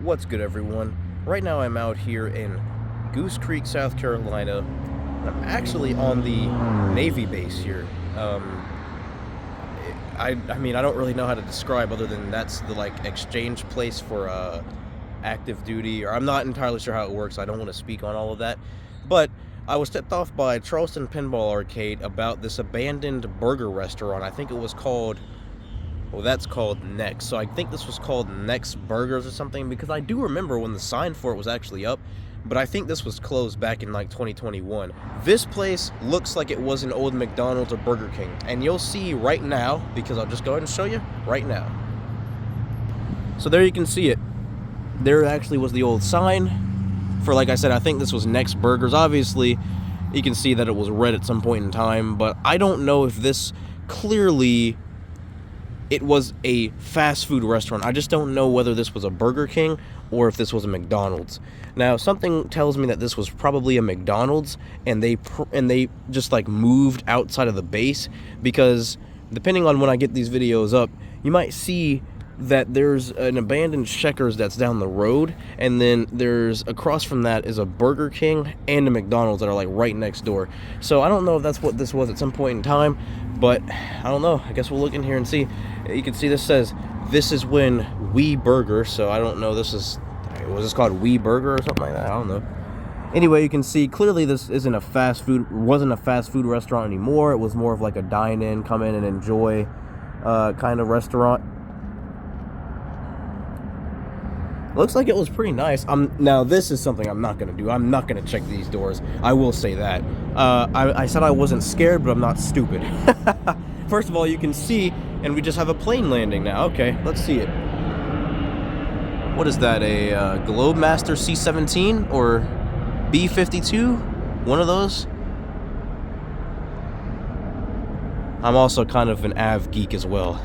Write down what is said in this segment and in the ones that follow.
What's good, everyone? Right now I'm out here in Goose Creek, South Carolina. I'm actually on the Navy base here. I mean, I don't really know how to describe other than that's the exchange place for active duty, or I'm not entirely sure how it works. I don't want to speak on all of that. But I was tipped off by Charleston Pinball Arcade about this abandoned burger restaurant. I think it was called, well, that's called Next. So I think this was called Next Burgers or something, because I do remember when the sign for it was actually up, but I think this was closed back in 2021. This place looks like it was an old McDonald's or Burger King, and you'll see right now, because I'll just go ahead and show you right now. So there you can see it. There actually was the old sign for, like I said, I think this was Next Burgers. Obviously, you can see that it was red at some point in time, but I don't know if this clearly it was a fast food restaurant. I just don't know whether this was a Burger King or if this was a McDonald's. Now, something tells me that this was probably a McDonald's, and they just moved outside of the base, because depending on when I get these videos up, you might see that there's an abandoned Checkers that's down the road, and then there's across from that is a Burger King and a McDonald's that are right next door. So I don't know if that's what this was at some point in time, but I don't know. I guess we'll look in here and see. You can see this says, this is when We Burger, so I don't know, was this called We Burger or something like that? I don't know. Anyway, you can see clearly this wasn't a fast food restaurant anymore. It was more of a dine-in, come in and enjoy kind of restaurant. Looks like it was pretty nice. Now, this is something I'm not going to do. I'm not going to check these doors. I will say that. I said I wasn't scared, but I'm not stupid. First of all, you can see, and we just have a plane landing now. Okay, let's see it. What is that, a Globemaster C-17 or B-52? One of those? I'm also kind of an AV geek as well,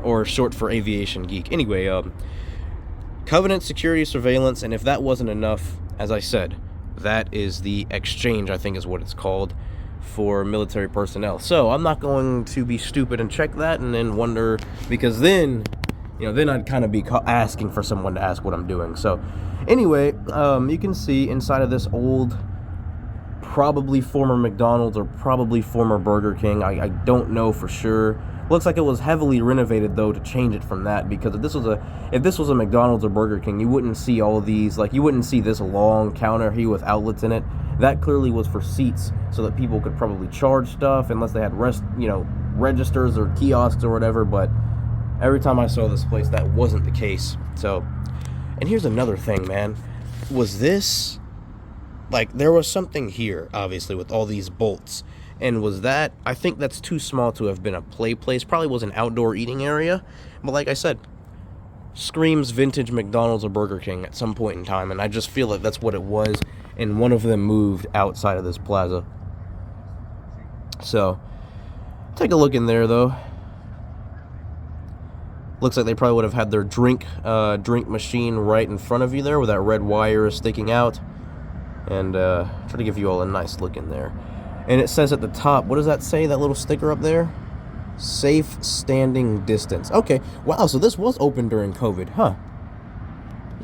or short for aviation geek. Anyway, Covenant security surveillance, and if that wasn't enough, as I said, that is the exchange, I think is what it's called, for military personnel. So I'm not going to be stupid and check that and then wonder, because then I'd kind of be asking for someone to ask what I'm doing. So anyway, you can see inside of this old, probably former McDonald's or probably former Burger King. I don't know for sure. Looks like it was heavily renovated though to change it from that, because if this was a McDonald's or Burger King, you wouldn't see all of these, you wouldn't see this long counter here with outlets in it. That clearly was for seats so that people could probably charge stuff, unless they had registers or kiosks or whatever. But every time I saw this place, that wasn't the case. So, and here's another thing, man. Was this there was something here, obviously, with all these bolts. And was that, I think that's too small to have been a play place. Probably was an outdoor eating area. But like I said, screams vintage McDonald's or Burger King at some point in time. And I just feel like that's what it was. And one of them moved outside of this plaza. So, take a look in there, though. Looks like they probably would have had their drink machine right in front of you there, where that red wire is sticking out. And try to give you all a nice look in there. And it says at the top, what does that say, that little sticker up there? Safe standing distance. Okay, wow, so this was open during COVID, huh?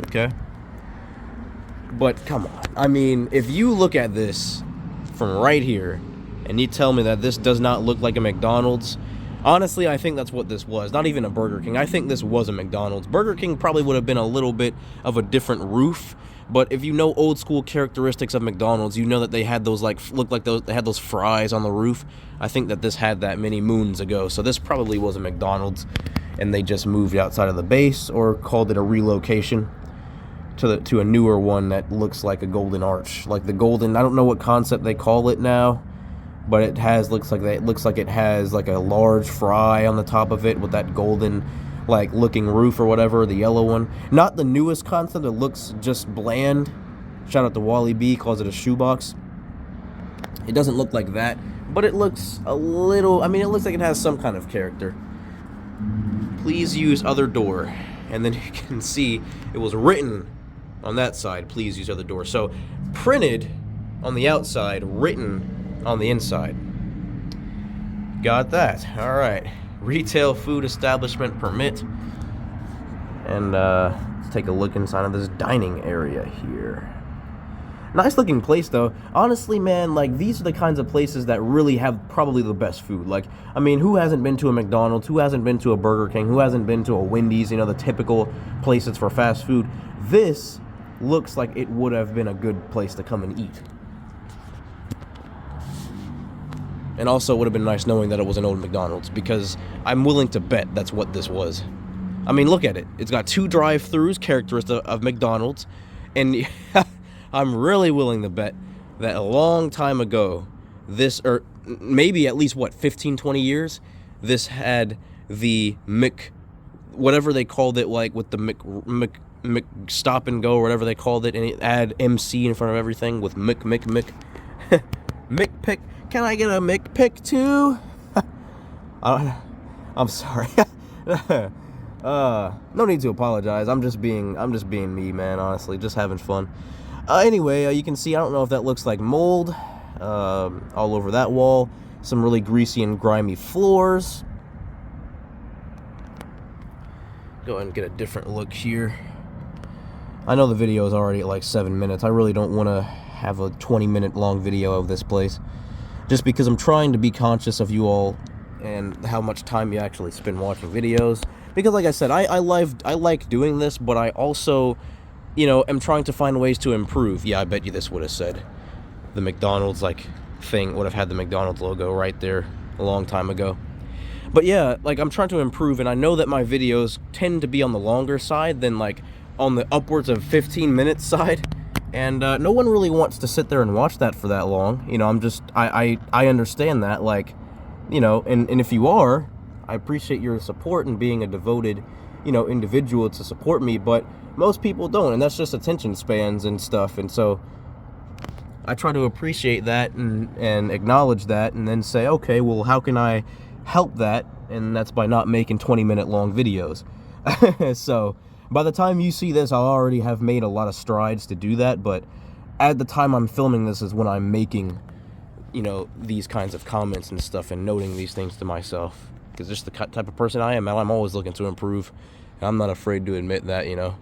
Okay. But come on, I mean, if you look at this from right here, and you tell me that this does not look like a McDonald's, honestly, I think that's what this was. Not even a Burger King. I think this was a McDonald's. Burger King probably would have been a little bit of a different roof. But if you know old school characteristics of McDonald's, you know that they had those they had those fries on the roof. I think that this had that many moons ago. So this probably was a McDonald's, and they just moved outside of the base or called it a relocation to a newer one that looks like a golden arch, like the golden. I don't know what concept they call it now, but it looks like it has like a large fry on the top of it with that golden like looking roof or whatever, the yellow one. Not the newest concept. It looks just bland. Shout out to Wally B, calls it a shoebox. It doesn't look like that, but it looks a little, I mean, it looks like it has some kind of character. Please use other door. And then you can see it was written on that side, please use other door. So printed on the outside, written on the inside. Got that. All right. Retail food establishment permit. And let's take a look inside of this dining area here. Nice looking place though. Honestly, man, like these are the kinds of places that really have probably the best food. Like, I mean, who hasn't been to a McDonald's? Who hasn't been to a Burger King? Who hasn't been to a Wendy's? You know, the typical places for fast food. This looks like it would have been a good place to come and eat. And also, it would have been nice knowing that it was an old McDonald's, because I'm willing to bet that's what this was. I mean, look at it. It's got 2 drive-thrus, characteristic of McDonald's, and I'm really willing to bet that a long time ago, this, or maybe at least, what, 15, 20 years, this had the whatever they called it, like with the Mc stop and go, or whatever they called it, and it add MC in front of everything with McPick. Can I get a McPick too? I'm sorry. No need to apologize. I'm just being me, man. Honestly, just having fun. Anyway, you can see, I don't know if that looks like mold all over that wall. Some really greasy and grimy floors. Go ahead and get a different look here. I know the video is already at like 7 minutes. I really don't want to have a 20-minute long video of this place, just because I'm trying to be conscious of you all and how much time you actually spend watching videos. Because like I said, I like doing this, but I also, you know, am trying to find ways to improve. Yeah, I bet you this would have said the McDonald's like thing would have had the McDonald's logo right there a long time ago. But yeah, like I'm trying to improve, and I know that my videos tend to be on the longer side than like on the upwards of 15 minutes side. And no one really wants to sit there and watch that for that long. You know, I understand that, like, you know, and if you are, I appreciate your support and being a devoted, you know, individual to support me, but most people don't, and that's just attention spans and stuff. And so I try to appreciate that and acknowledge that, and then say, okay, well, how can I help that? And that's by not making 20-minute long videos. So by the time you see this, I'll already have made a lot of strides to do that, but at the time I'm filming this is when I'm making, you know, these kinds of comments and stuff and noting these things to myself, because just the type of person I am, I'm always looking to improve, and I'm not afraid to admit that, you know.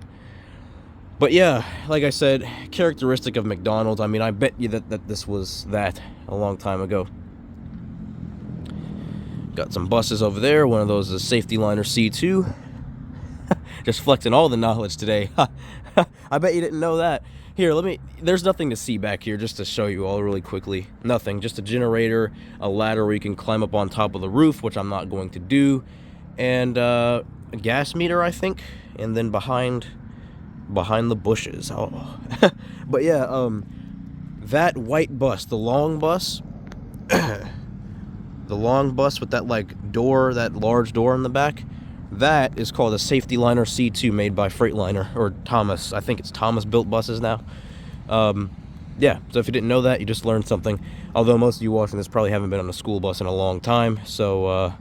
But yeah, like I said, characteristic of McDonald's. I mean, I bet you that this was that a long time ago. Got some buses over there. One of those is Safety Liner C2. Just flexing all the knowledge today. I bet you didn't know that. Here, there's nothing to see back here, just to show you all really quickly. Nothing, just a generator, a ladder where you can climb up on top of the roof, which I'm not going to do, and a gas meter, I think, and then behind the bushes. Oh. But yeah, that white bus, the long bus, the long bus with that like door, that large door in the back, that is called a Safety Liner C2, made by Freightliner, or Thomas. I think it's Thomas built buses now. Yeah, so if you didn't know that, you just learned something. Although most of you watching this probably haven't been on a school bus in a long time, so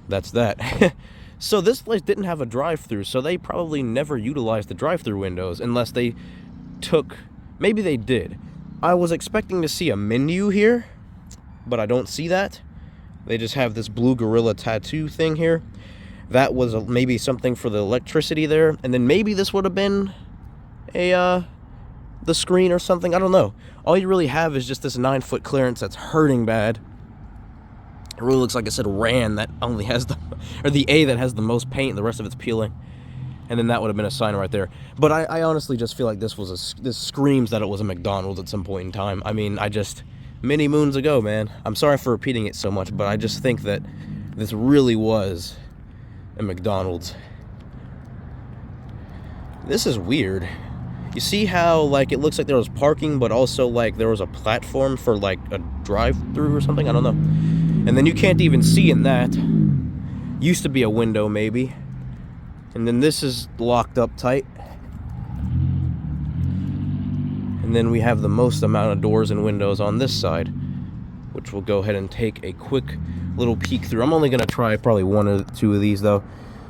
that's that. So this place didn't have a drive-thru, so they probably never utilized the drive-thru windows, unless they maybe they did. I was expecting to see a menu here, but I don't see that. They just have this blue gorilla tattoo thing here. That was maybe something for the electricity there, and then maybe this would have been the screen or something. I don't know. All you really have is just this 9-foot clearance that's hurting bad. It really looks like it said Ran, that only has the A that has the most paint, the rest of it's peeling. And then that would have been a sign right there. But I honestly just feel like this screams that it was a McDonald's at some point in time. I mean, many moons ago, man. I'm sorry for repeating it so much, but I just think that this really was a McDonald's. This is weird. You see how, like, it looks like there was parking, but also, like, there was a platform for, like, a drive-through or something? I don't know. And then you can't even see in that. Used to be a window, maybe. And then this is locked up tight. And then we have the most amount of doors and windows on this side, which we'll go ahead and take a quick little peek through. I'm only going to try probably 1 or 2 of these, though.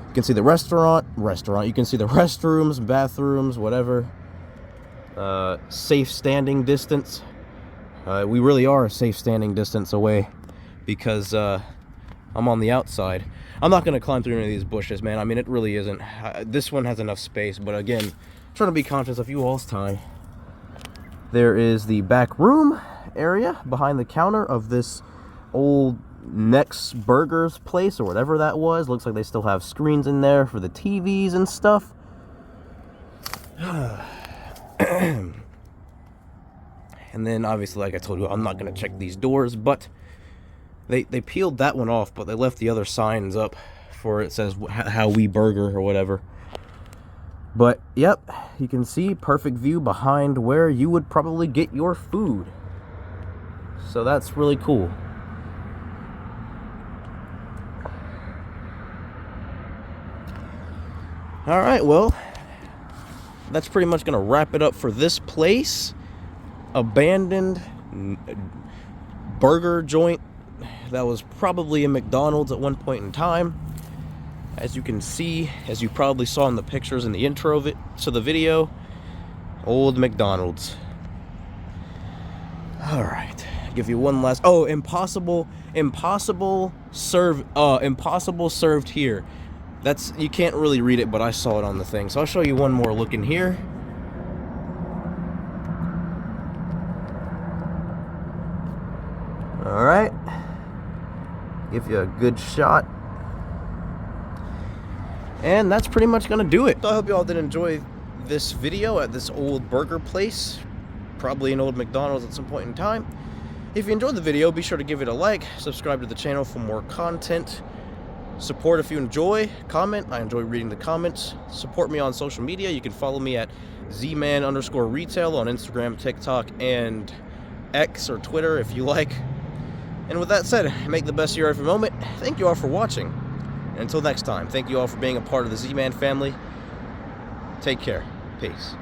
You can see the restaurant. You can see the restrooms, bathrooms, whatever. Safe standing distance. We really are a safe standing distance away because I'm on the outside. I'm not going to climb through any of these bushes, man. I mean, it really isn't. This one has enough space, but again, trying to be conscious of you all's time. There is the back room area behind the counter of this old Next Burgers place or whatever that was. Looks like they still have screens in there for the TVs and stuff. And then obviously, like I told you, I'm not going to check these doors, but they peeled that one off, but they left the other signs up for it says how we burger or whatever. But yep, you can see perfect view behind where you would probably get your food. So that's really cool. All right, well, that's pretty much going to wrap it up for this place. Abandoned burger joint that was probably a McDonald's at one point in time. As you can see, as you probably saw in the pictures in the intro of it to the video, old McDonald's. All right, give you one last. Oh, impossible served here. That's, you can't really read it, but I saw it on the thing. So I'll show you one more look in here. All right, give you a good shot. And that's pretty much gonna do it. So I hope you all did enjoy this video at this old burger place, probably an old McDonald's at some point in time. If you enjoyed the video, be sure to give it a like, subscribe to the channel for more content, support if you enjoy, comment. I enjoy reading the comments. Support me on social media. You can follow me at Zee Mann _retail on Instagram, TikTok, and X or Twitter if you like. And with that said, make the best of your every moment. Thank you all for watching. And until next time, thank you all for being a part of the Zee Mann family. Take care. Peace.